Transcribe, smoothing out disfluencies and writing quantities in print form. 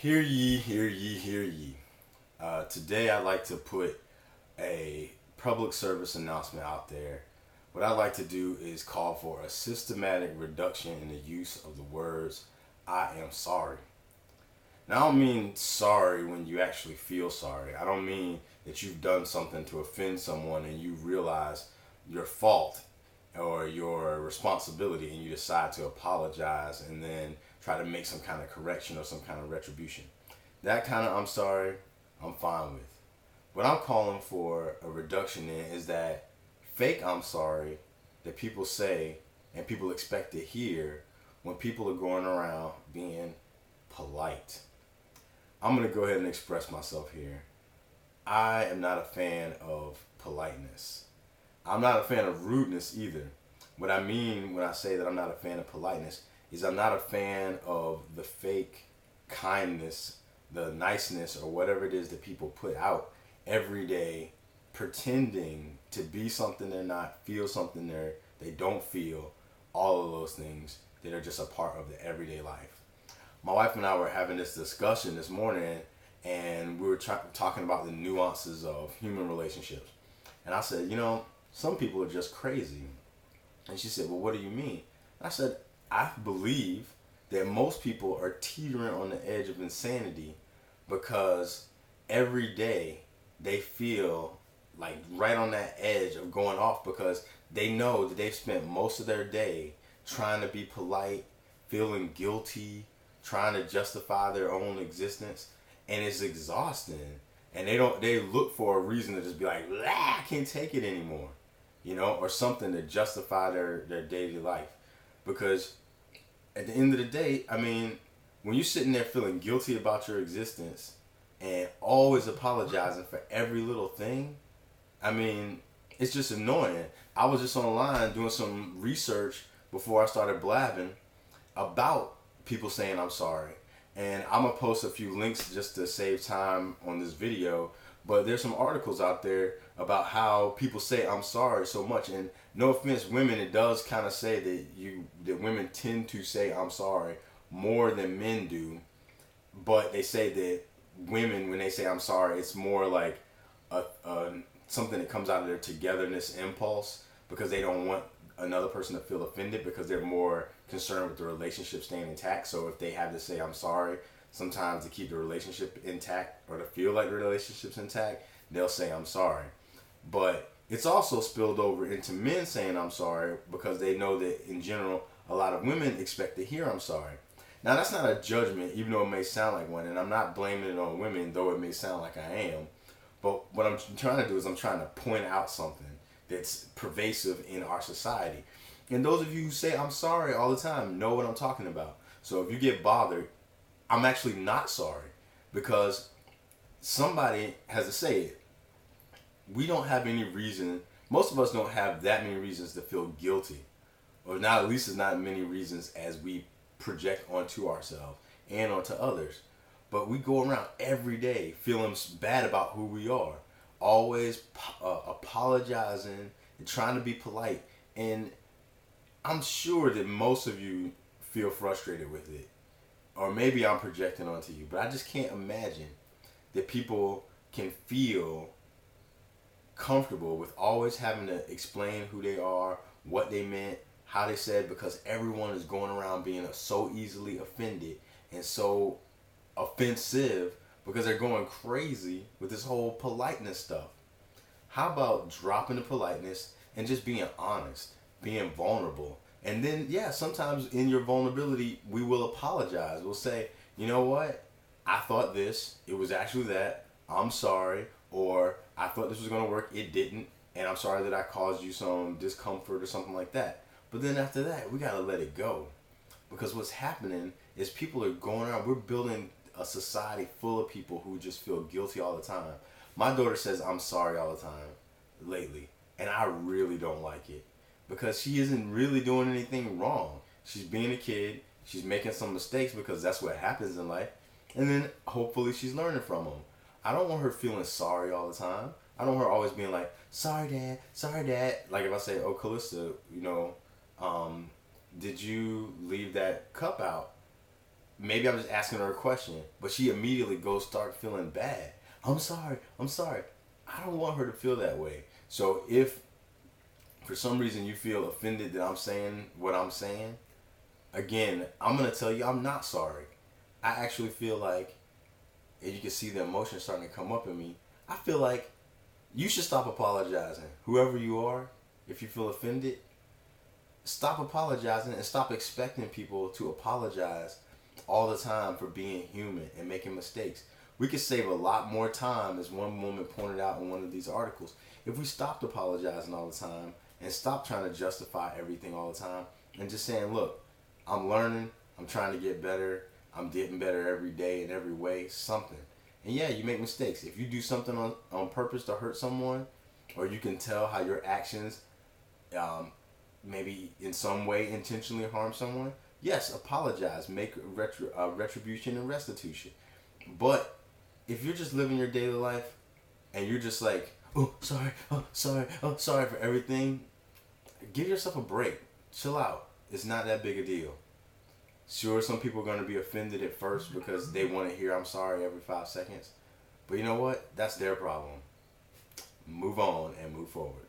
Hear ye, hear ye, hear ye. Today I'd like to put a public service announcement out there. What I'd like to do is call for a systematic reduction in the use of the words, I am sorry. Now, I don't mean sorry when you actually feel sorry. I don't mean that you've done something to offend someone and you realize your fault or your responsibility and you decide to apologize and then try to make some kind of correction or some kind of retribution. That kind of I'm sorry, I'm fine with. What I'm calling for a reduction in is that fake I'm sorry that people say and people expect to hear when people are going around being polite. I'm going to go ahead and express myself here. I am not a fan of politeness. I'm not a fan of rudeness either. What I mean when I say that I'm not a fan of politeness is I'm not a fan of the fake kindness, the niceness, or whatever it is that people put out every day, pretending to be something they're not, feel something they don't feel, all of those things that are just a part of the everyday life. My wife and I were having this discussion this morning, and we were talking about the nuances of human relationships. And I said, some people are just crazy. And she said, well, what do you mean? I said, I believe that most people are teetering on the edge of insanity because every day they feel like right on that edge of going off because they know that they've spent most of their day trying to be polite, feeling guilty, trying to justify their own existence, and it's exhausting. And they look for a reason to just be like, I can't take it anymore, or something to justify their daily life. Because at the end of the day, I mean, when you're sitting there feeling guilty about your existence and always apologizing for every little thing, I mean, it's just annoying. I was just online doing some research before I started blabbing about people saying I'm sorry. And I'm going to post a few links just to save time on this video. But there's some articles out there about how people say I'm sorry so much. And no offense, women, it does kind of say that women tend to say I'm sorry more than men do. But they say that women, when they say I'm sorry, it's more like a something that comes out of their togetherness impulse because they don't want another person to feel offended because they're more concerned with the relationship staying intact. So if they have to say I'm sorry, sometimes to keep the relationship intact or to feel like the relationship's intact, they'll say I'm sorry. But it's also spilled over into men saying I'm sorry because they know that in general a lot of women expect to hear I'm sorry. Now that's not a judgment, even though it may sound like one, and I'm not blaming it on women, though it may sound like I am. But what I'm trying to do is I'm trying to point out something that's pervasive in our society. And those of you who say I'm sorry all the time know what I'm talking about. So if you get bothered, I'm actually not sorry because somebody has to say it. We don't have any reason, most of us don't have that many reasons to feel guilty. Or not, at least as not many reasons as we project onto ourselves and onto others. But we go around every day feeling bad about who we are, always apologizing and trying to be polite. And I'm sure that most of you feel frustrated with it. Or maybe I'm projecting onto you, but I just can't imagine that people can feel comfortable with always having to explain who they are, what they meant, how they said, because everyone is going around being so easily offended and so offensive because they're going crazy with this whole politeness stuff. How about dropping the politeness and just being honest, being vulnerable? And then, yeah, sometimes in your vulnerability, we will apologize. We'll say, you know what? I thought this. It was actually that. I'm sorry. Or I thought this was going to work. It didn't. And I'm sorry that I caused you some discomfort or something like that. But then after that, we got to let it go. Because what's happening is people are going around. We're building a society full of people who just feel guilty all the time. My daughter says I'm sorry all the time lately. And I really don't like it. Because she isn't really doing anything wrong. She's being a kid. She's making some mistakes because that's what happens in life. And then hopefully she's learning from them. I don't want her feeling sorry all the time. I don't want her always being like, sorry dad, sorry dad. Like if I say, oh Callista, did you leave that cup out? maybe I'm just asking her a question, but she immediately goes start feeling bad. I'm sorry. I'm sorry. I don't want her to feel that way. So if for some reason you feel offended that I'm saying what I'm saying, again, I'm going to tell you I'm not sorry. I actually feel like, and you can see the emotion starting to come up in me, I feel like you should stop apologizing. Whoever you are, if you feel offended, stop apologizing and stop expecting people to apologize all the time for being human and making mistakes. We could save a lot more time, as one woman pointed out in one of these articles, if we stopped apologizing all the time and stopped trying to justify everything all the time and just saying, look, I'm learning, I'm trying to get better, I'm getting better every day in every way, something. And yeah, you make mistakes. If you do something on purpose to hurt someone, or you can tell how your actions maybe in some way intentionally harm someone, yes, apologize, make retribution and restitution. But if you're just living your daily life and you're just like, oh, sorry, oh, sorry, oh, sorry for everything, give yourself a break. Chill out. It's not that big a deal. Sure, some people are going to be offended at first because they want to hear I'm sorry every 5 seconds. But you know what? That's their problem. Move on and move forward.